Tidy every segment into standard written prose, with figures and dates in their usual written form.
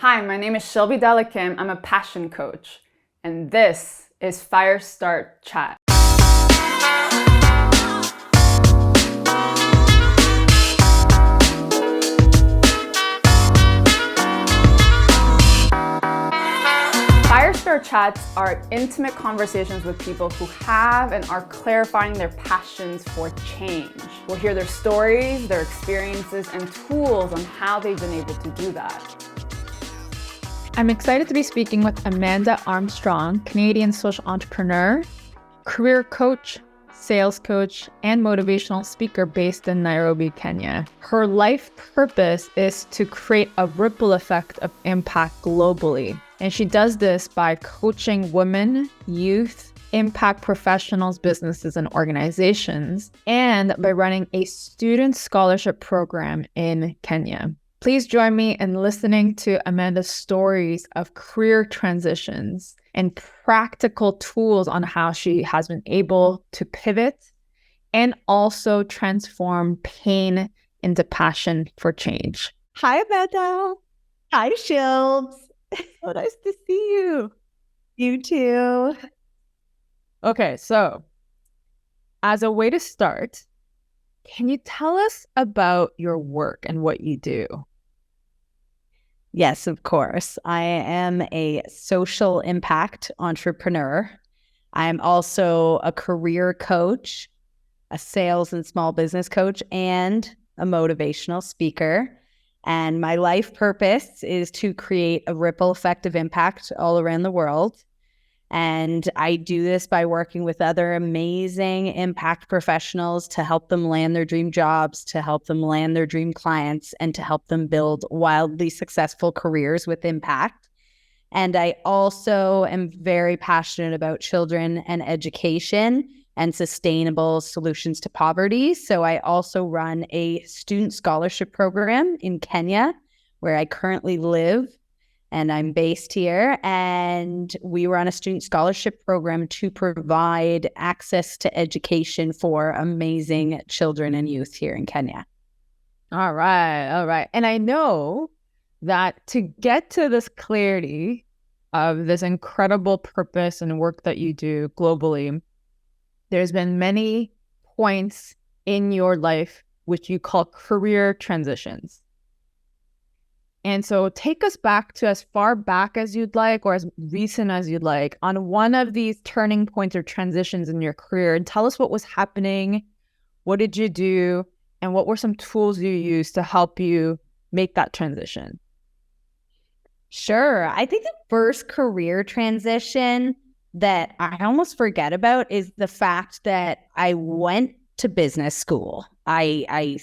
Hi, my name is Shelby Dhalla-Kim. I'm a passion coach, and this is Firestart Chat. Firestart Chats are intimate conversations with people who have and are clarifying their passions for change. We'll hear their stories, their experiences, and tools on how they've been able to do that. I'm excited to be speaking with Amanda Armstrong, Canadian social entrepreneur, career coach, sales coach, and motivational speaker based in Nairobi, Kenya. Her life purpose is to create a ripple effect of impact globally. And she does this by coaching women, youth, impact professionals, businesses, and organizations, and by running a student scholarship program in Kenya. Please join me in listening to Amanda's stories of career transitions and practical tools on how she has been able to pivot and also transform pain into passion for change. Hi, Amanda. Hi, Shilbs. So nice to see you. You too. Okay, so as a way to start, can you tell us about your work and what you do? Yes, of course. I am a social impact entrepreneur. I'm also a career coach, a sales and small business coach, and a motivational speaker. And my life purpose is to create a ripple effect of impact all around the world. And I do this by working with other amazing impact professionals to help them land their dream jobs, to help them land their dream clients, and to help them build wildly successful careers with impact. And I also am very passionate about children and education and sustainable solutions to poverty. So I also run a student scholarship program in Kenya, where I currently live. And I'm based here, and we run a student scholarship program to provide access to education for amazing children and youth here in Kenya. All right. And I know that to get to this clarity of this incredible purpose and work that you do globally, there's been many points in your life which you call career transitions. And so take us back to as far back as you'd like or as recent as you'd like on one of these turning points or transitions in your career, and tell us what was happening, what did you do, and what were some tools you used to help you make that transition? Sure. I think the first career transition that I almost forget about is the fact that I went to business school. I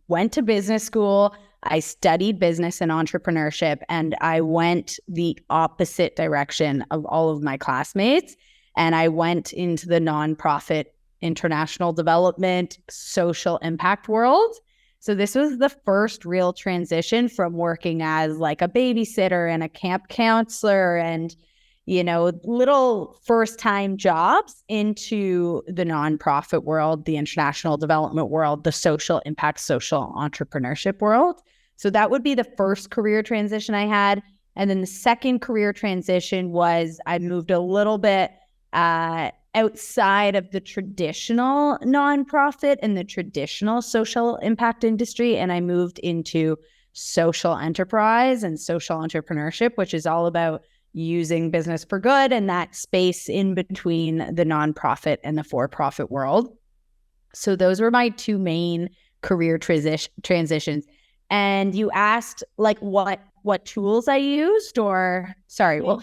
went to business school. I studied business and entrepreneurship, and I went the opposite direction of all of my classmates. And I went into the nonprofit, international development, social impact world. So this was the first real transition from working as like a babysitter and a camp counselor and, little first-time jobs into the nonprofit world, the international development world, the social impact, social entrepreneurship world. So that would be the first career transition I had. And then the second career transition was I moved a little bit outside of the traditional nonprofit and the traditional social impact industry. And I moved into social enterprise and social entrepreneurship, which is all about using business for good and that space in between the nonprofit and the for-profit world. So those were my two main career transitions. And you asked what tools I used, or sorry, well,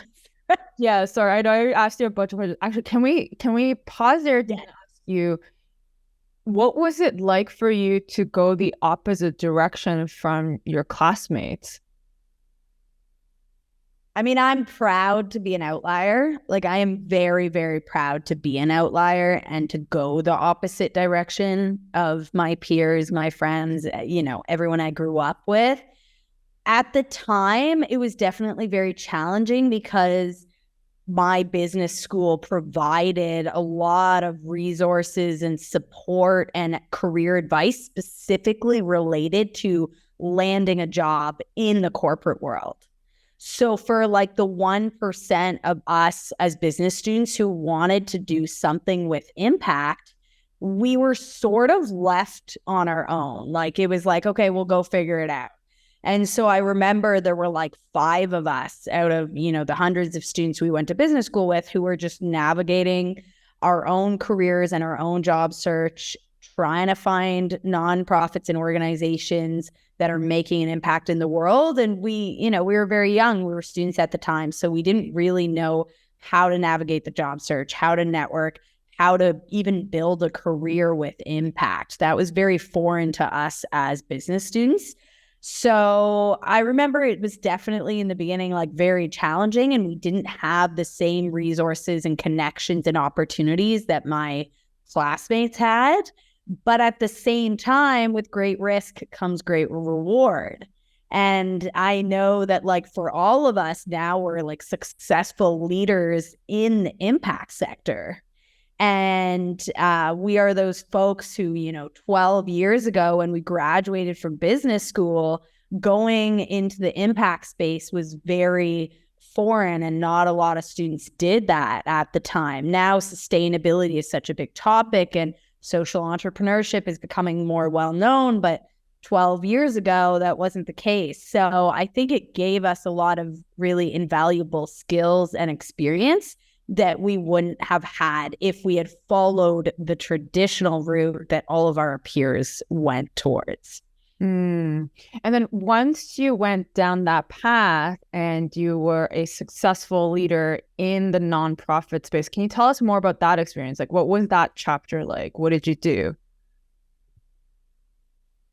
yeah, sorry. I know I asked you a bunch of questions. Actually, can we pause there to ask you, what was it like for you to go the opposite direction from your classmates? I mean, I'm proud to be an outlier. I am very, very proud to be an outlier and to go the opposite direction of my peers, my friends, everyone I grew up with. At the time, it was definitely very challenging because my business school provided a lot of resources and support and career advice specifically related to landing a job in the corporate world. So for like the 1% of us as business students who wanted to do something with impact, we were sort of left on our own. Like it was like, okay, we'll go figure it out. And so I remember there were like 5 of us out of, the hundreds of students we went to business school with who were just navigating our own careers and our own job search, trying to find nonprofits and organizations that are making an impact in the world. And we were very young. We were students at the time. So we didn't really know how to navigate the job search, how to network, how to even build a career with impact. That was very foreign to us as business students. So I remember it was definitely in the beginning, like very challenging, and we didn't have the same resources and connections and opportunities that my classmates had. But at the same time, with great risk comes great reward. And I know that like for all of us now, we're like successful leaders in the impact sector. And we are those folks who, 12 years ago when we graduated from business school, going into the impact space was very foreign and not a lot of students did that at the time. Now sustainability is such a big topic and social entrepreneurship is becoming more well known, but 12 years ago, that wasn't the case. So I think it gave us a lot of really invaluable skills and experience that we wouldn't have had if we had followed the traditional route that all of our peers went towards. And then once you went down that path and you were a successful leader in the nonprofit space, can you tell us more about that experience? Like, what was that chapter like? What did you do?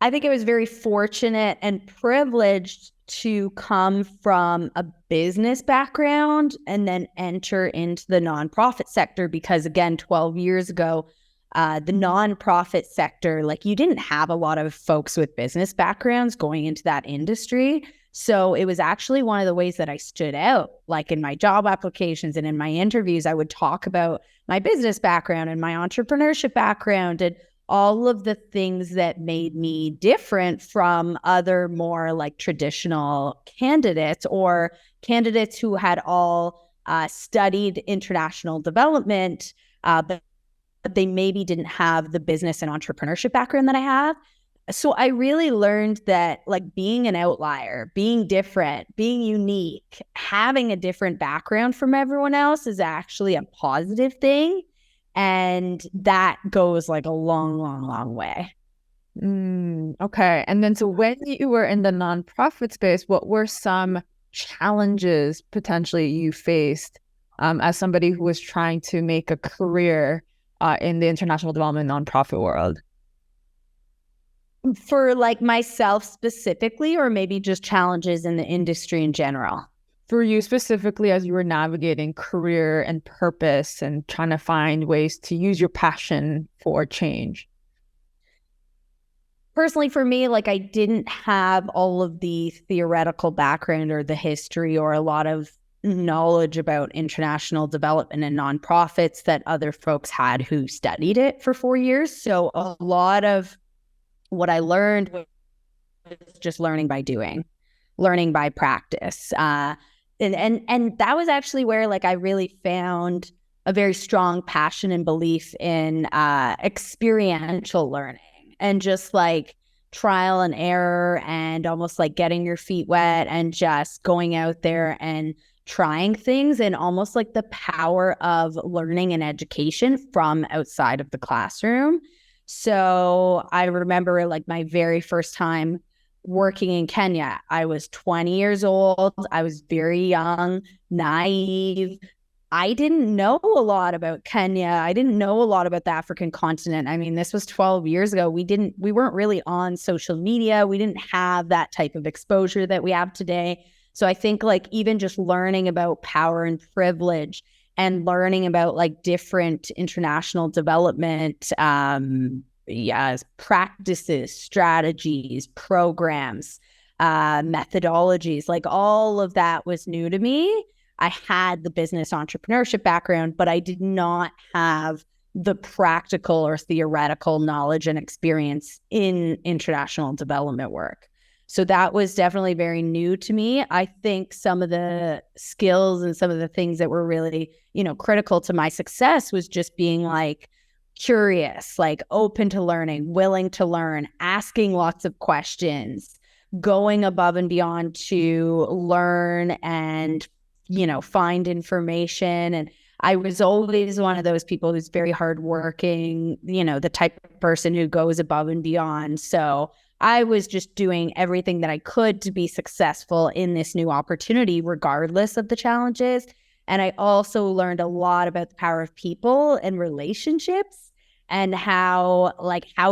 I think I was very fortunate and privileged to come from a business background and then enter into the nonprofit sector because, again, 12 years ago, the nonprofit sector, like you didn't have a lot of folks with business backgrounds going into that industry. So it was actually one of the ways that I stood out, like in my job applications and in my interviews, I would talk about my business background and my entrepreneurship background and all of the things that made me different from other more like traditional candidates or candidates who had all studied international development, but they maybe didn't have the business and entrepreneurship background that I have. So I really learned that like being an outlier, being different, being unique, having a different background from everyone else is actually a positive thing. And that goes like a long, long, long way. Okay. And then so when you were in the nonprofit space, what were some challenges potentially you faced as somebody who was trying to make a career in the international development nonprofit world? For like myself specifically, or maybe just challenges in the industry in general? For you specifically, as you were navigating career and purpose and trying to find ways to use your passion for change? Personally, for me, like I didn't have all of the theoretical background or the history or a lot of knowledge about international development and nonprofits that other folks had who studied it for 4 years. So a lot of what I learned was just learning by doing, learning by practice. And that was actually where like I really found a very strong passion and belief in experiential learning and just like trial and error and almost like getting your feet wet and just going out there and trying things and almost like the power of learning and education from outside of the classroom. So I remember like my very first time working in Kenya. I was 20 years old. I was very young, naive. I didn't know a lot about Kenya. I didn't know a lot about the African continent. I mean, this was 12 years ago. We weren't really on social media. We didn't have that type of exposure that we have today. So I think like even just learning about power and privilege and learning about like different international development practices, strategies, programs, methodologies, like all of that was new to me. I had the business entrepreneurship background, but I did not have the practical or theoretical knowledge and experience in international development work. So that was definitely very new to me. I think some of the skills and some of the things that were really, critical to my success was just being like curious, like open to learning, willing to learn, asking lots of questions, going above and beyond to learn and, find information. And I was always one of those people who's very hardworking, the type of person who goes above and beyond. So I was just doing everything that I could to be successful in this new opportunity, regardless of the challenges. And I also learned a lot about the power of people and relationships and how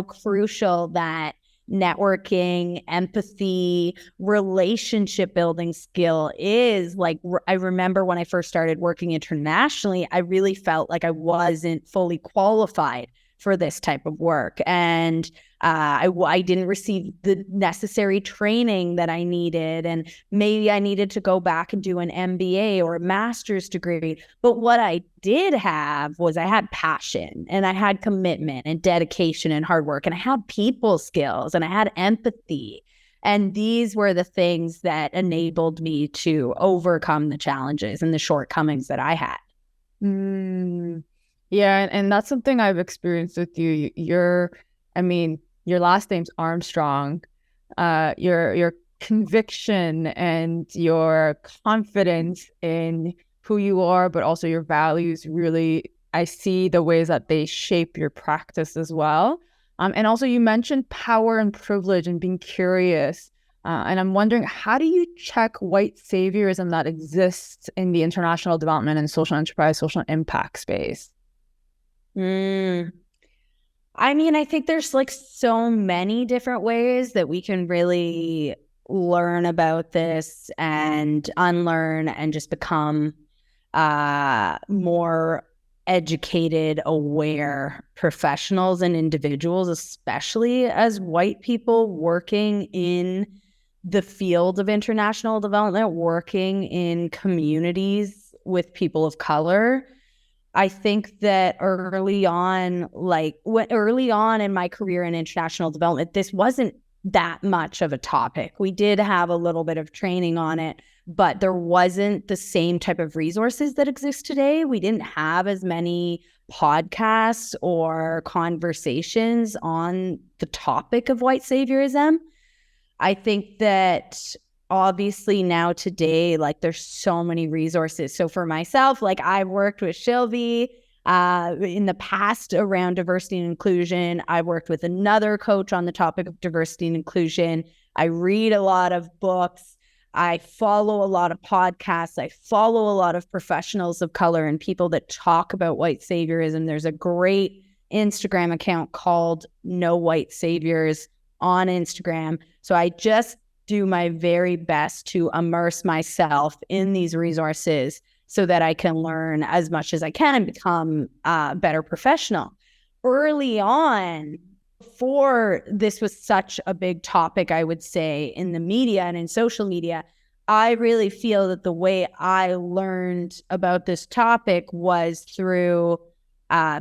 crucial that networking, empathy, relationship building skill is. Like, I remember when I first started working internationally, I really felt like I wasn't fully qualified for this type of work. And I didn't receive the necessary training that I needed. And maybe I needed to go back and do an MBA or a master's degree. But what I did have was I had passion and I had commitment and dedication and hard work. And I had people skills and I had empathy. And these were the things that enabled me to overcome the challenges and the shortcomings that I had. Yeah, and that's something I've experienced with you. Your last name's Armstrong. Your conviction and your confidence in who you are, but also your values, really, I see the ways that they shape your practice as well. And also you mentioned power and privilege and being curious. And I'm wondering, how do you check white saviorism that exists in the international development and social enterprise, social impact space? I think there's like so many different ways that we can really learn about this and unlearn and just become more educated, aware professionals and individuals, especially as white people working in the field of international development, working in communities with people of color. I think that early on in my career in international development, this wasn't that much of a topic. We did have a little bit of training on it, but there wasn't the same type of resources that exist today. We didn't have as many podcasts or conversations on the topic of white saviorism. I think that obviously now today, there's so many resources. So for myself, I've worked with Sylvie in the past around diversity and inclusion. I worked with another coach on the topic of diversity and inclusion. I read a lot of books. I follow a lot of podcasts. I follow a lot of professionals of color and people that talk about white saviorism. There's a great Instagram account called No White Saviors on Instagram. So I just do my very best to immerse myself in these resources so that I can learn as much as I can and become a better professional. Early on, before this was such a big topic, I would say, in the media and in social media, I really feel that the way I learned about this topic was through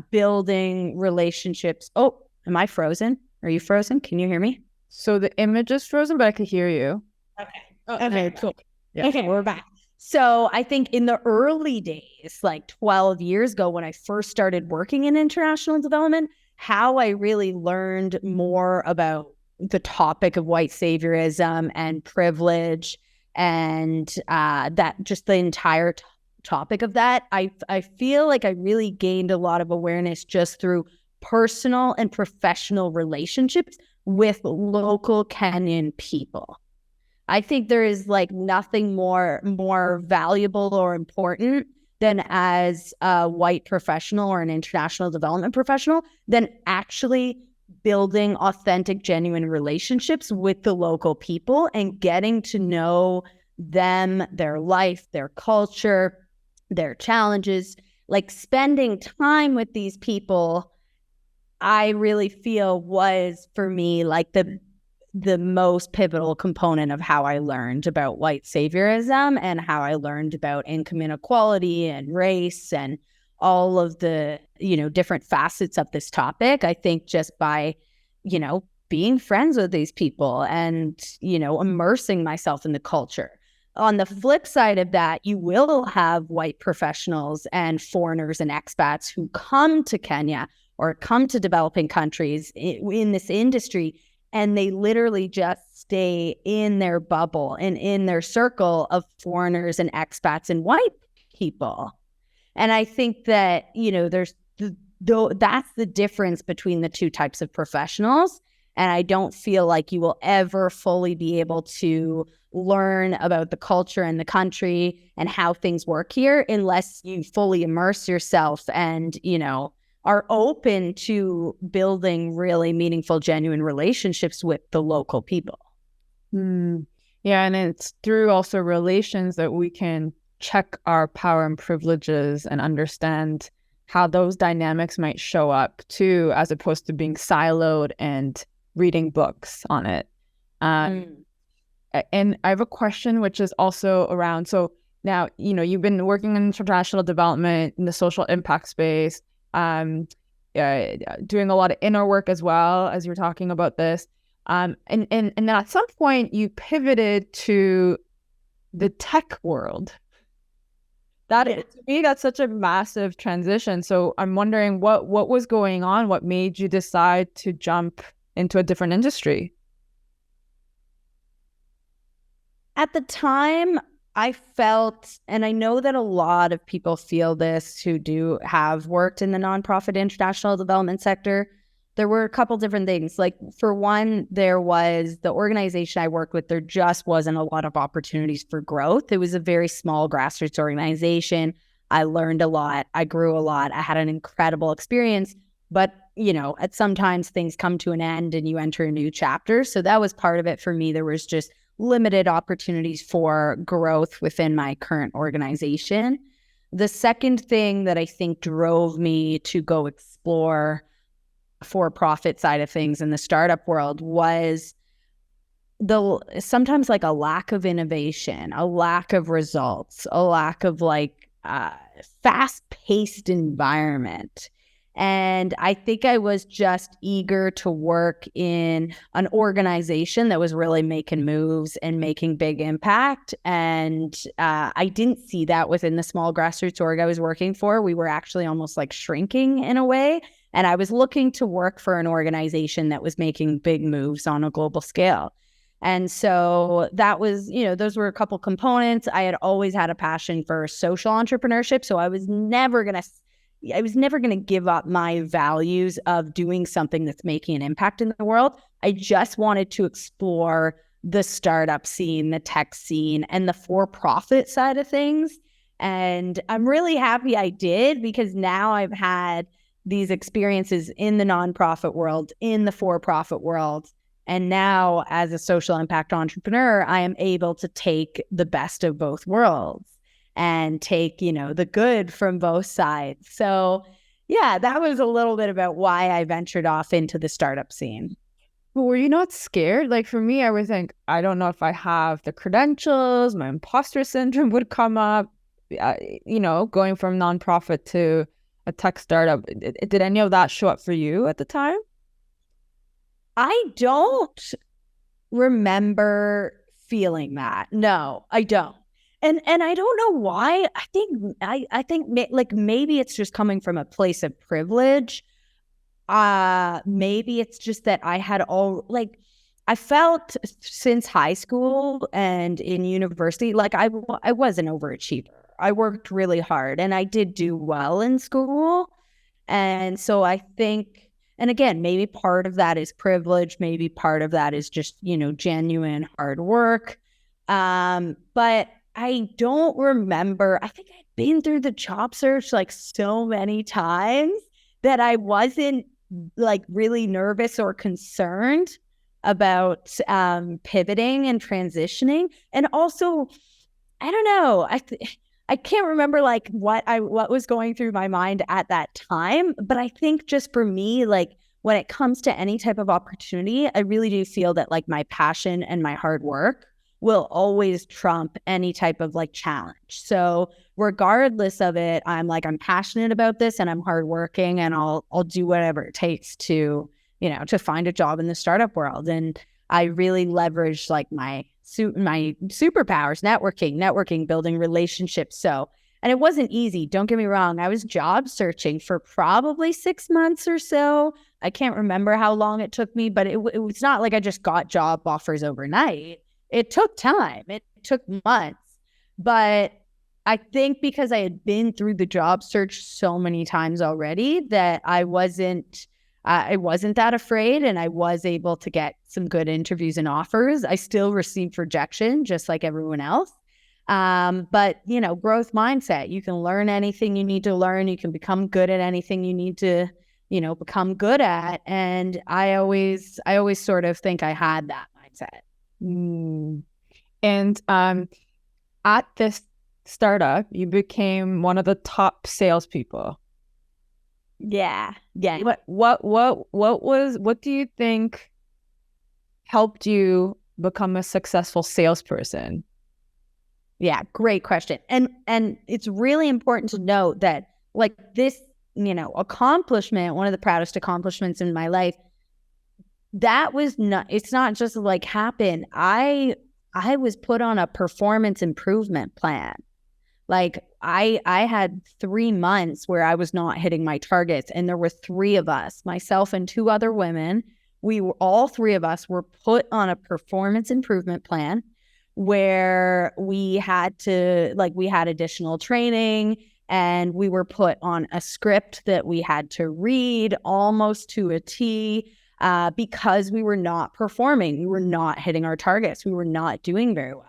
building relationships. Oh, am I frozen? Are you frozen? Can you hear me? So the image is frozen, but I can hear you. Okay, cool. Yeah. Okay, we're back. So I think in the early days, 12 years ago, when I first started working in international development, how I really learned more about the topic of white saviorism and privilege and that just the entire topic of that, I feel like I really gained a lot of awareness just through personal and professional relationships with local Kenyan people. I think there is nothing more valuable or important than as a white professional or an international development professional than actually building authentic, genuine relationships with the local people and getting to know them, their life, their culture, their challenges. Spending time with these people, I really feel was for me the most pivotal component of how I learned about white saviorism and how I learned about income inequality and race and all of the, different facets of this topic. I think just by, being friends with these people and, immersing myself in the culture. On the flip side of that, you will have white professionals and foreigners and expats who come to Kenya or come to developing countries in this industry, and they literally just stay in their bubble and in their circle of foreigners and expats and white people. And I think that, that's the difference between the two types of professionals. And I don't feel like you will ever fully be able to learn about the culture and the country and how things work here unless you fully immerse yourself and, are open to building really meaningful, genuine relationships with the local people. Yeah, and it's through also relations that we can check our power and privileges and understand how those dynamics might show up too, as opposed to being siloed and reading books on it. And I have a question which is also around, so now, you've been working in international development in the social impact space, doing a lot of inner work as well, as you're talking about this. And then at some point you pivoted to the tech world. To me, that's such a massive transition. So I'm wondering what was going on? What made you decide to jump into a different industry? At the time, I felt, and I know that a lot of people feel this who have worked in the nonprofit international development sector. There were a couple different things. Like, for one, there was the organization I worked with, there just wasn't a lot of opportunities for growth. It was a very small grassroots organization. I learned a lot. I grew a lot. I had an incredible experience. But, at sometimes things come to an end and you enter a new chapter. So that was part of it for me. There was just limited opportunities for growth within my current organization. The second thing that I think drove me to go explore for-profit side of things in the startup world was sometimes like a lack of innovation, a lack of results, a lack of fast-paced environment. And I think I was just eager to work in an organization that was really making moves and making big impact. And I didn't see that within the small grassroots org I was working for. We were actually almost like shrinking in a way. And I was looking to work for an organization that was making big moves on a global scale. And so that was, those were a couple components. I had always had a passion for social entrepreneurship. So I was never going to give up my values of doing something that's making an impact in the world. I just wanted to explore the startup scene, the tech scene, and the for-profit side of things. And I'm really happy I did, because now I've had these experiences in the nonprofit world, in the for-profit world. And now, as a social impact entrepreneur, I am able to take the best of both worlds and take, the good from both sides. So yeah, that was a little bit about why I ventured off into the startup scene. But were you not scared? Like, for me, I would think, I don't know if I have the credentials, my imposter syndrome would come up, going from nonprofit to a tech startup. Did any of that show up for you at the time? I don't remember feeling that. No, I don't. And I don't know why. I think maybe it's just coming from a place of privilege. Maybe it's just that I had I felt since high school and in university, like I was an overachiever. I worked really hard and I did do well in school. And so I think, and again, maybe part of that is privilege. Maybe part of that is just, genuine hard work. But I don't remember. I think I'd been through the job search like so many times that I wasn't like really nervous or concerned about pivoting and transitioning. And also, I don't know. I can't remember like what was going through my mind at that time. But I think just for me, like when it comes to any type of opportunity, I really do feel that like my passion and my hard work will always trump any type of like challenge. So regardless of it, I'm passionate about this and I'm hardworking and I'll do whatever it takes to to find a job in the startup world. And I really leveraged like my superpowers, networking, building relationships. And it wasn't easy. Don't get me wrong. I was job searching for probably 6 months or so. I can't remember how long it took me, but it was not like I just got job offers overnight. It took time. It took months. But I think because I had been through the job search so many times already that I wasn't that afraid, and I was able to get some good interviews and offers. I still received rejection just like everyone else. But growth mindset, you can learn anything you need to learn. You can become good at anything you need to, become good at. And I always sort of think I had that mindset. And at this startup, you became one of the top salespeople. Yeah. What do you think helped you become a successful salesperson? Yeah, great question. And it's really important to note that like this, accomplishment, one of the proudest accomplishments in my life, it's not just like happened. I was put on a performance improvement plan. Like I had 3 months where I was not hitting my targets, and there were 3 of us, myself and 2 other women. All 3 of us were put on a performance improvement plan where we had additional training, and we were put on a script that we had to read almost to a T because we were not performing. We were not hitting our targets. We were not doing very well.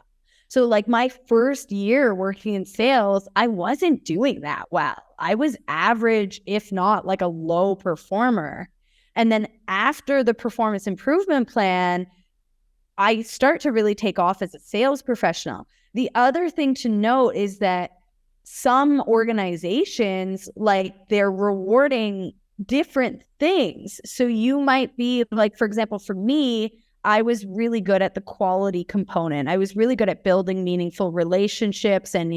So like my first year working in sales, I wasn't doing that well. I was average, if not like a low performer. And then after the performance improvement plan, I start to really take off as a sales professional. The other thing to note is that some organizations, like they're rewarding different things. So you might be like, for example, for me, I was really good at the quality component. I was really good at building meaningful relationships and,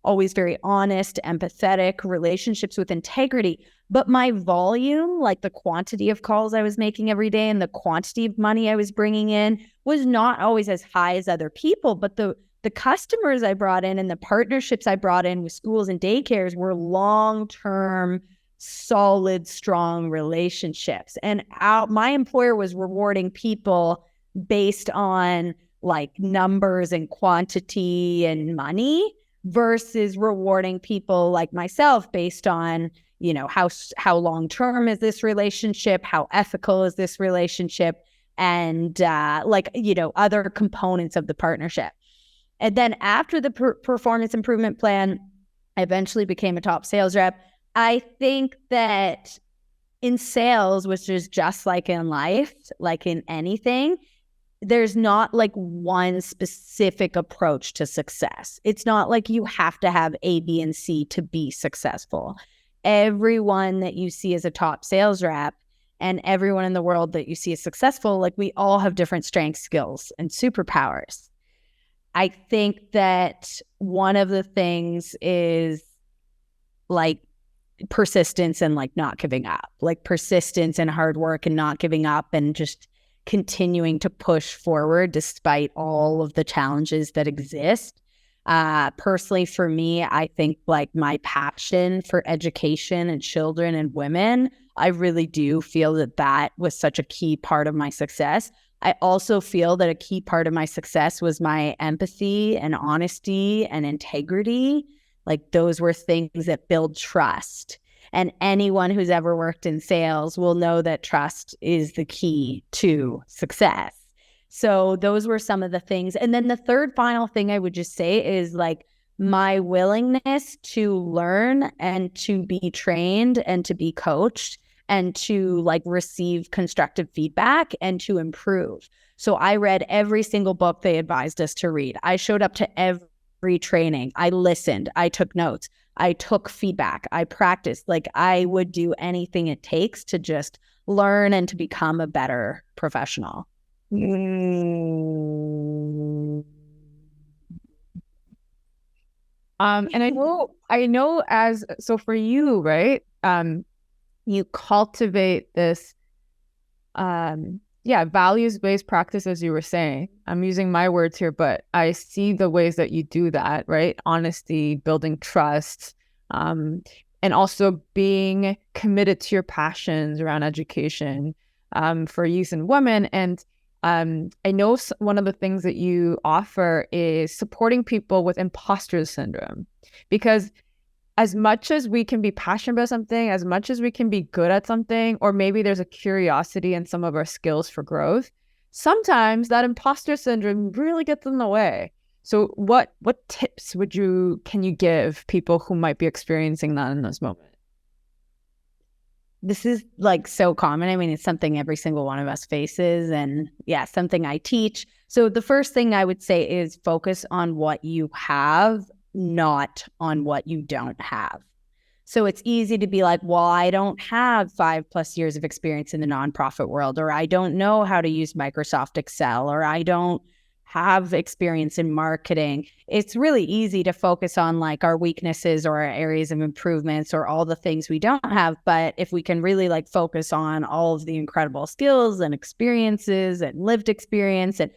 always very honest, empathetic relationships with integrity. But my volume, like the quantity of calls I was making every day and the quantity of money I was bringing in, was not always as high as other people. But the customers I brought in and the partnerships I brought in with schools and daycares were long-term, solid, strong relationships. And my employer was rewarding people based on like numbers and quantity and money versus rewarding people like myself based on, how long-term is this relationship? How ethical is this relationship? And other components of the partnership. And then after the performance improvement plan, I eventually became a top sales rep. I think that in sales, which is just like in life, like in anything, there's not like one specific approach to success. It's not like you have to have A, B, and C to be successful. Everyone that you see as a top sales rep and everyone in the world that you see as successful, like we all have different strengths, skills, and superpowers. I think that one of the things is like persistence and like not giving up, like persistence and hard work and not giving up and just continuing to push forward despite all of the challenges that exist. Personally, for me, I think like my passion for education and children and women, I really do feel that was such a key part of my success. I also feel that a key part of my success was my empathy and honesty and integrity. Like those were things that build trust. And anyone who's ever worked in sales will know that trust is the key to success. So those were some of the things. And then the third final thing I would just say is like my willingness to learn and to be trained and to be coached and to like receive constructive feedback and to improve. So I read every single book they advised us to read. I showed up to every training. I listened. I took notes. I took feedback. I practiced. Like I would do anything it takes to just learn and to become a better professional. And I know so for you, right? You cultivate this values-based practice, as you were saying. I'm using my words here, but I see the ways that you do that, right? Honesty, building trust, and also being committed to your passions around education for youth and women. And I know one of the things that you offer is supporting people with imposter syndrome, because as much as we can be passionate about something, as much as we can be good at something, or maybe there's a curiosity in some of our skills for growth, sometimes that imposter syndrome really gets in the way. So what tips can you give people who might be experiencing that in this moment? This is like so common. I mean, it's something every single one of us faces, and something I teach. So the first thing I would say is focus on what you have, not on what you don't have. So it's easy to be like, well, I don't have 5+ years of experience in the nonprofit world, or I don't know how to use Microsoft Excel, or I don't have experience in marketing. It's really easy to focus on like our weaknesses or our areas of improvements or all the things we don't have. But if we can really like focus on all of the incredible skills and experiences and lived experience and,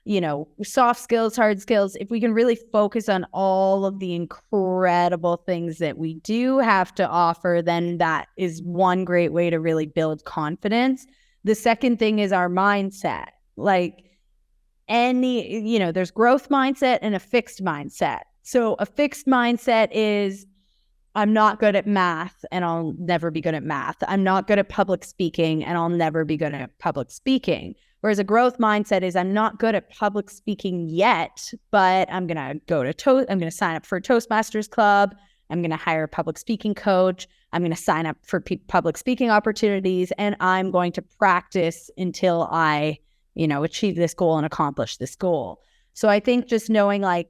you know, soft skills, hard skills, if we can really focus on all of the incredible things that we do have to offer, then that is one great way to really build confidence. The second thing is our mindset. Like, there's growth mindset and a fixed mindset. So a fixed mindset is, I'm not good at math and I'll never be good at math. I'm not good at public speaking and I'll never be good at public speaking. Whereas a growth mindset is, I'm not good at public speaking yet, but I'm going to I'm going to sign up for a Toastmasters club. I'm going to hire a public speaking coach. I'm going to sign up for public speaking opportunities, and I'm going to practice until I achieve this goal and accomplish this goal. So I think just knowing like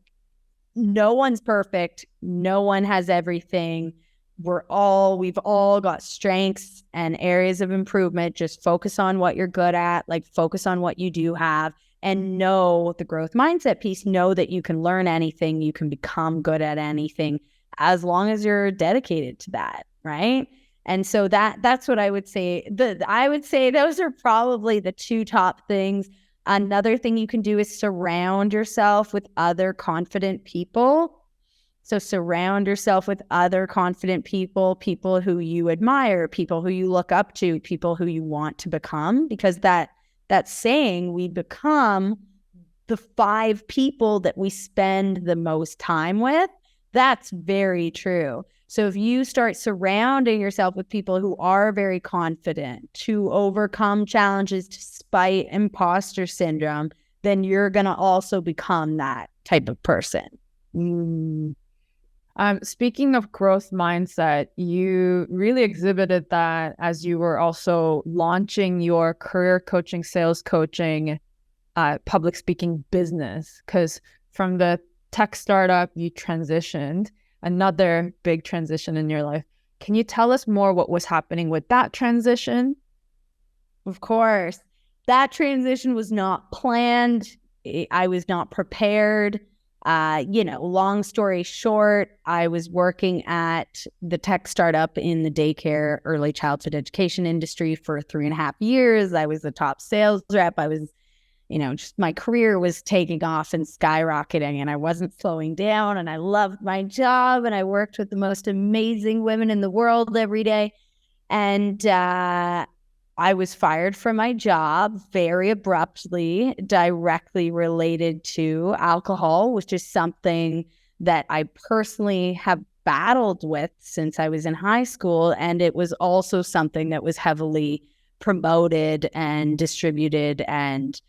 no one's perfect, no one has everything. We've all got strengths and areas of improvement. Just focus on what you're good at, like focus on what you do have, and know the growth mindset piece. Know that you can learn anything, you can become good at anything as long as you're dedicated to that, right? And so that's what I would say. I would say those are probably the two top things. Another thing you can do is surround yourself with other confident people. So surround yourself with other confident people who you admire, people who you look up to, people who you want to become, because that saying, we become the 5 people that we spend the most time with, that's very true. So if you start surrounding yourself with people who are very confident to overcome challenges despite imposter syndrome, then you're going to also become that type of person. Speaking of growth mindset, you really exhibited that as you were also launching your career coaching, sales coaching, public speaking business, because from the tech startup, you transitioned. Another big transition in your life. Can you tell us more what was happening with that transition? Of course. That transition was not planned. I was not prepared. Long story short, I was working at the tech startup in the daycare, early childhood education industry for 3.5 years. I was the top sales rep. I was just my career was taking off and skyrocketing, and I wasn't slowing down, and I loved my job, and I worked with the most amazing women in the world every day. And I was fired from my job very abruptly, directly related to alcohol, which is something that I personally have battled with since I was in high school. And it was also something that was heavily promoted and distributed and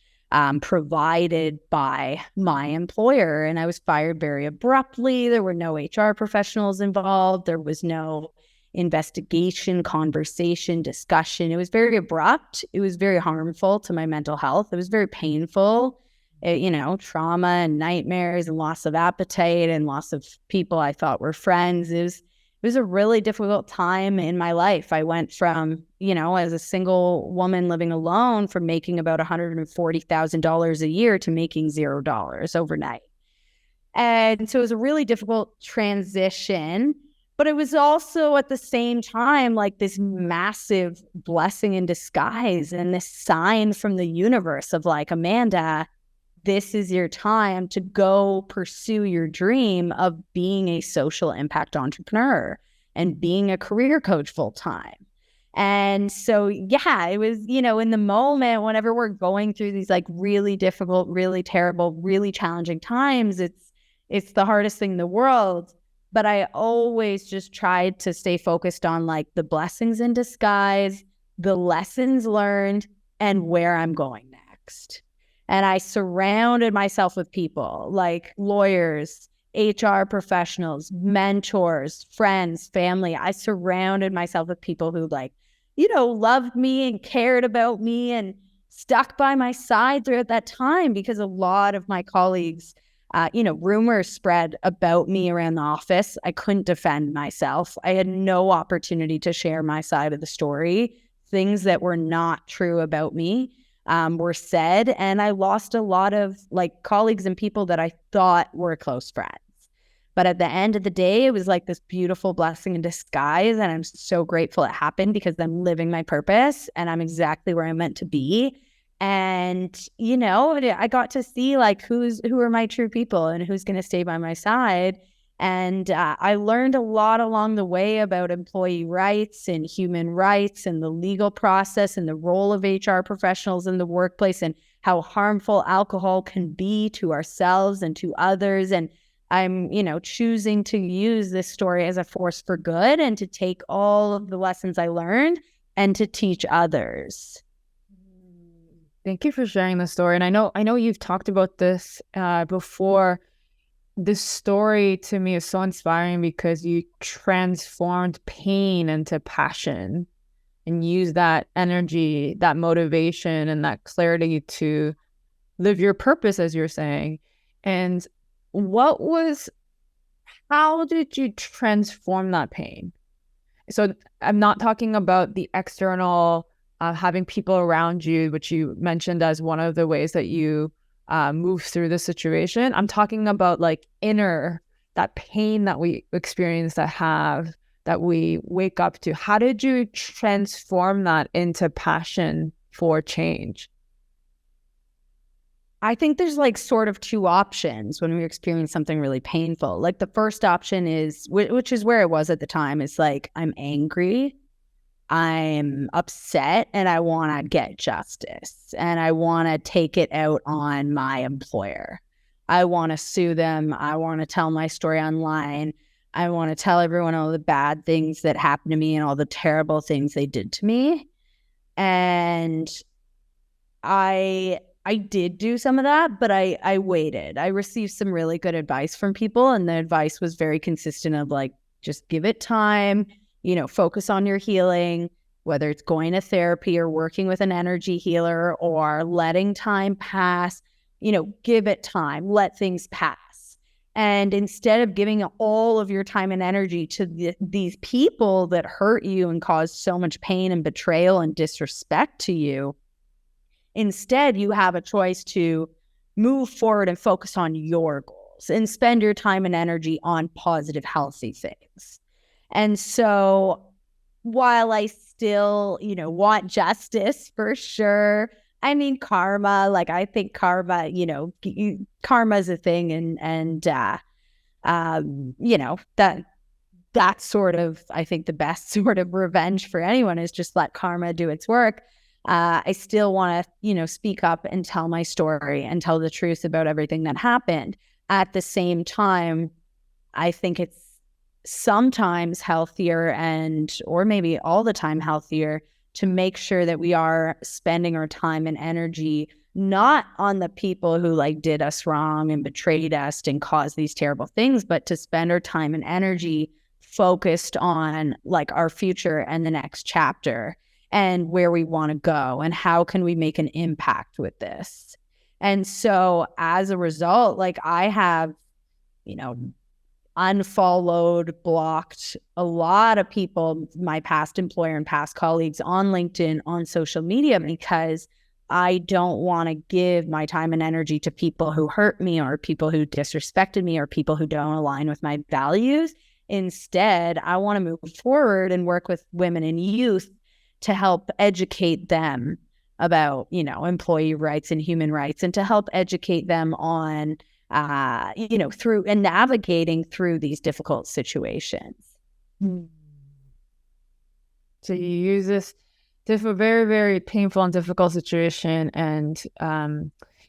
provided by my employer. And I was fired very abruptly. There were no HR professionals involved. There was no investigation, conversation, discussion. It was very abrupt. It was very harmful to my mental health. It was very painful, trauma and nightmares and loss of appetite and loss of people I thought were friends. It was a really difficult time in my life. I went from, as a single woman living alone, from making about $140,000 a year to making $0 overnight. And so it was a really difficult transition. But it was also at the same time like this massive blessing in disguise and this sign from the universe of like, Amanda, this is your time to go pursue your dream of being a social impact entrepreneur and being a career coach full time. And so, yeah, it was, in the moment, whenever we're going through these like really difficult, really terrible, really challenging times, it's the hardest thing in the world. But I always just tried to stay focused on like the blessings in disguise, the lessons learned, and where I'm going next. And I surrounded myself with people like lawyers, HR professionals, mentors, friends, family. I surrounded myself with people who loved me and cared about me and stuck by my side throughout that time, because a lot of my colleagues, rumors spread about me around the office. I couldn't defend myself. I had no opportunity to share my side of the story. Things that were not true about me were said, and I lost a lot of colleagues and people that I thought were close friends. But at the end of the day, it was like this beautiful blessing in disguise, and I'm so grateful it happened because I'm living my purpose and I'm exactly where I'm meant to be. And, I got to see who are my true people and who's going to stay by my side. And I learned a lot along the way about employee rights and human rights and the legal process and the role of HR professionals in the workplace and how harmful alcohol can be to ourselves and to others. And I'm, choosing to use this story as a force for good and to take all of the lessons I learned and to teach others. Thank you for sharing the story. And I know you've talked about this before. This story to me is so inspiring because you transformed pain into passion and used that energy, that motivation, and that clarity to live your purpose, as you're saying. And how did you transform that pain? So I'm not talking about the external, having people around you, which you mentioned as one of the ways that you move through the situation. I'm talking about inner, that pain that we experience, that we wake up to. How did you transform that into passion for change? I think there's sort of two options when we experience something really painful. The first option is, which is where it was at the time, is I'm angry, I'm upset, and I want to get justice, and I want to take it out on my employer. I want to sue them. I want to tell my story online. I want to tell everyone all the bad things that happened to me and all the terrible things they did to me. And I did do some of that, but I waited. I received some really good advice from people, and the advice was very consistent of just give it time, focus on your healing, whether it's going to therapy or working with an energy healer or letting time pass, give it time, let things pass. And instead of giving all of your time and energy to these people that hurt you and caused so much pain and betrayal and disrespect to you, instead, you have a choice to move forward and focus on your goals and spend your time and energy on positive, healthy things. And so while I still, want justice for sure, I mean, karma, I think karma, karma is a thing. And that's sort of, I think the best sort of revenge for anyone is just let karma do its work. I still want to, speak up and tell my story and tell the truth about everything that happened. At the same time, I think it's sometimes healthier or maybe all the time healthier to make sure that we are spending our time and energy not on the people who did us wrong and betrayed us and caused these terrible things, but to spend our time and energy focused on our future and the next chapter and where we want to go and how can we make an impact with this. And so as a result, I have, unfollowed, blocked a lot of people, my past employer and past colleagues on LinkedIn, on social media, because I don't want to give my time and energy to people who hurt me or people who disrespected me or people who don't align with my values. Instead, I want to move forward and work with women and youth to help educate them about, employee rights and human rights, and to help educate them on, through and navigating through these difficult situations. So you use this very, very painful and difficult situation and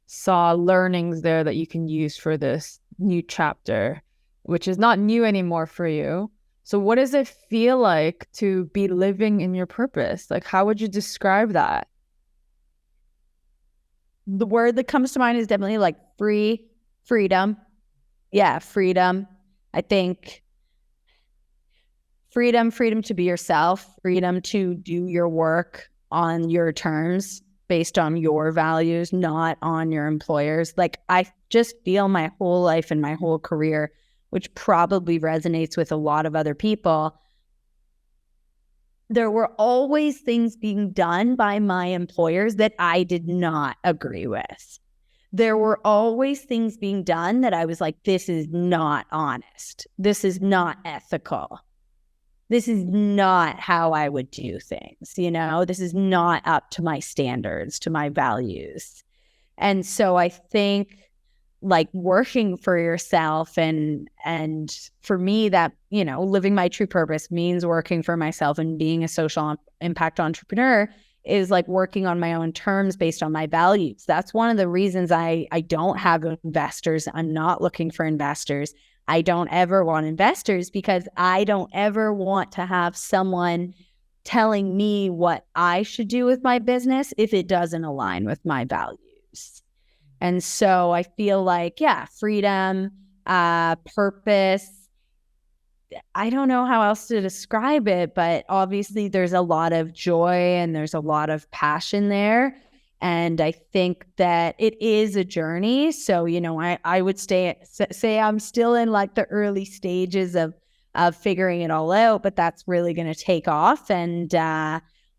saw learnings there that you can use for this new chapter, which is not new anymore for you. So what does it feel like to be living in your purpose? Like, how would you describe that? The word that comes to mind is definitely like freedom. Yeah, freedom. I think freedom to be yourself, freedom to do your work on your terms based on your values, not on your employer's. Like, I just feel my whole life and my whole career, which probably resonates with a lot of other people, there were always things being done by my employers that I did not agree with. There were always things being done that I was like, this is not honest. This is not ethical. This is not how I would do things. This is not up to my standards, to my values. And so I think like working for yourself and for me that, living my true purpose means working for myself, and being a social impact entrepreneur is like working on my own terms based on my values. That's one of the reasons I don't have investors. I'm not looking for investors. I don't ever want investors because I don't ever want to have someone telling me what I should do with my business if it doesn't align with my values. And so I feel like, freedom, purpose. I don't know how else to describe it, but obviously there's a lot of joy and there's a lot of passion there. And I think that it is a journey. So, I would say I'm still in like the early stages of figuring it all out, but that's really going to take off. And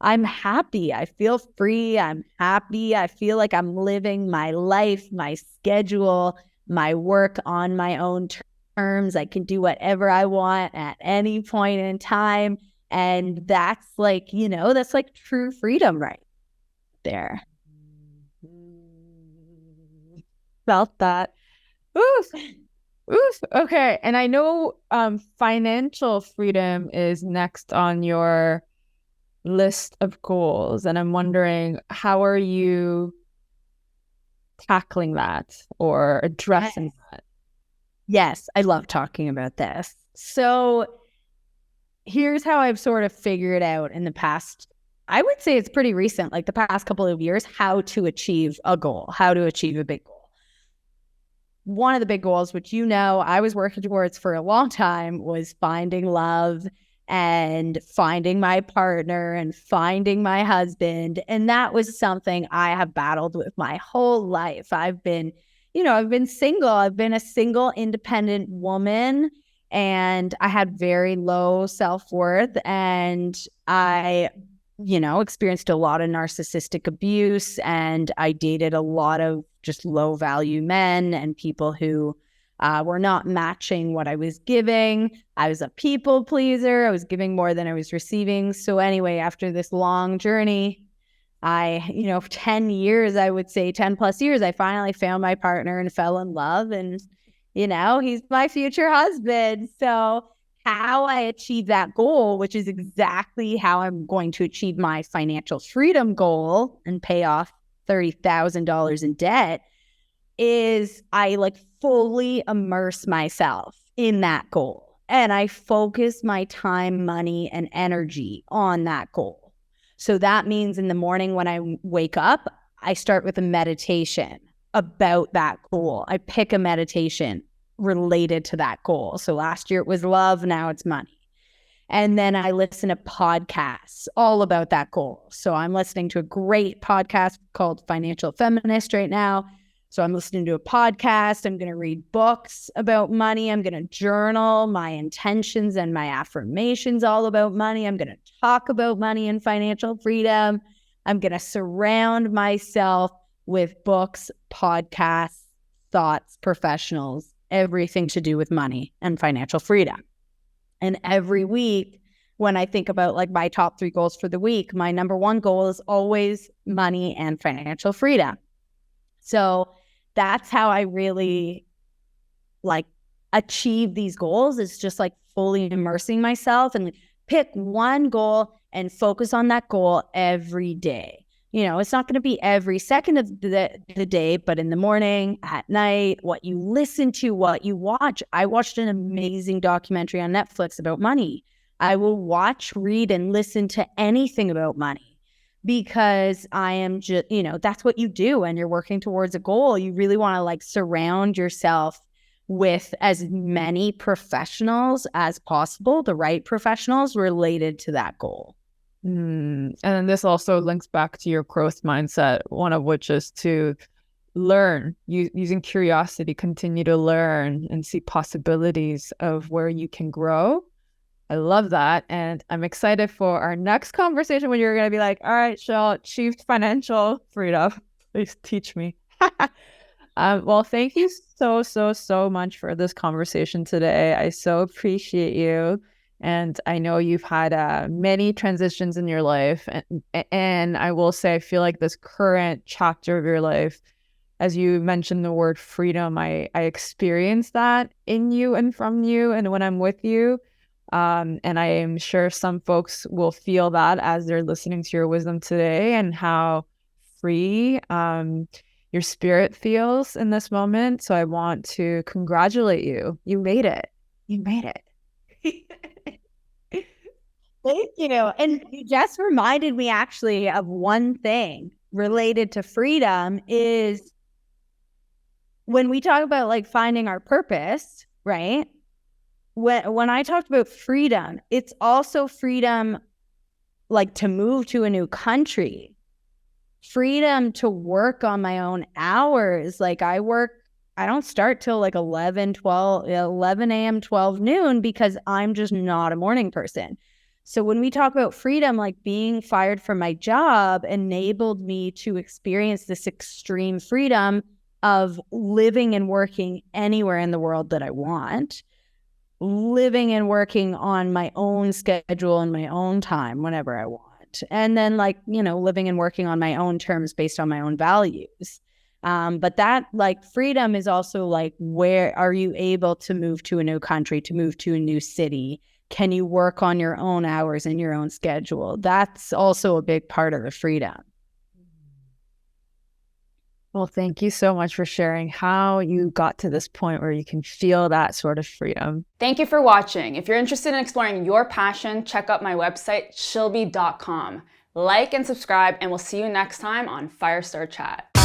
I'm happy. I feel free. I'm happy. I feel like I'm living my life, my schedule, my work on my own terms. I can do whatever I want at any point in time. And that's like, that's like true freedom right there. Felt that. Oof. Okay. And I know financial freedom is next on your list of goals. And I'm wondering, how are you tackling that or addressing that? Yes, I love talking about this. So here's how I've sort of figured out in the past, I would say it's pretty recent, like the past couple of years, how to achieve a goal, how to achieve a big goal. One of the big goals, which I was working towards for a long time, was finding love and finding my partner and finding my husband. And that was something I have battled with my whole life. I've been single. I've been a single, independent woman, and I had very low self-worth, and I experienced a lot of narcissistic abuse, and I dated a lot of just low value men and people who were not matching what I was giving. I was a people pleaser. I was giving more than I was receiving. So anyway, after this long journey, 10 years, I would say 10 plus years, I finally found my partner and fell in love, and, he's my future husband. So how I achieve that goal, which is exactly how I'm going to achieve my financial freedom goal and pay off $30,000 in debt, is I like fully immerse myself in that goal. And I focus my time, money, and energy on that goal. So that means in the morning when I wake up, I start with a meditation about that goal. I pick a meditation related to that goal. So last year it was love, now it's money. And then I listen to podcasts all about that goal. So I'm listening to a great podcast called Financial Feminist right now. So I'm listening to a podcast. I'm going to read books about money. I'm going to journal my intentions and my affirmations all about money. I'm going to talk about money and financial freedom. I'm going to surround myself with books, podcasts, thoughts, professionals, everything to do with money and financial freedom. And every week, when I think about like my top 3 goals for the week, my number 1 goal is always money and financial freedom. So that's how I really like achieve these goals, is just like fully immersing myself and pick one goal and focus on that goal every day. You know, it's not going to be every second of the day, but in the morning, at night, what you listen to, what you watch. I watched an amazing documentary on Netflix about money. I will watch, read, and listen to anything about money because I am just, you know, that's what you do when you're working towards a goal. You really want to like surround yourself with as many professionals as possible, the right professionals related to that goal. And then this also links back to your growth mindset, one of which is to learn, using curiosity, continue to learn and see possibilities of where you can grow. I love that. And I'm excited for our next conversation when you're going to be like, all right, Shell, achieved financial freedom. Please teach me. Well, thank you so much for this conversation today. I so appreciate you. And I know you've had many transitions in your life. And I will say, I feel like this current chapter of your life, as you mentioned the word freedom, I experience that in you and from you and when I'm with you. And I am sure some folks will feel that as they're listening to your wisdom today, and how free your spirit feels in this moment. So I want to congratulate you. You made it. You made it. Thank you. And you just reminded me actually of one thing related to freedom, is when we talk about like finding our purpose, right? When I talked about freedom, it's also freedom like to move to a new country, freedom to work on my own hours. Like I don't start till like 11 a.m., 12 noon, because I'm just not a morning person. So when we talk about freedom, like being fired from my job enabled me to experience this extreme freedom of living and working anywhere in the world that I want, living and working on my own schedule and my own time whenever I want. And then like, you know, living and working on my own terms based on my own values. But that like freedom is also like, where are you able to move to a new country, to move to a new city? Can you work on your own hours and your own schedule? That's also a big part of the freedom. Well, thank you so much for sharing how you got to this point where you can feel that sort of freedom. Thank you for watching. If you're interested in exploring your passion, check out my website, shilby.com. Like and subscribe, and we'll see you next time on Firestart Chat.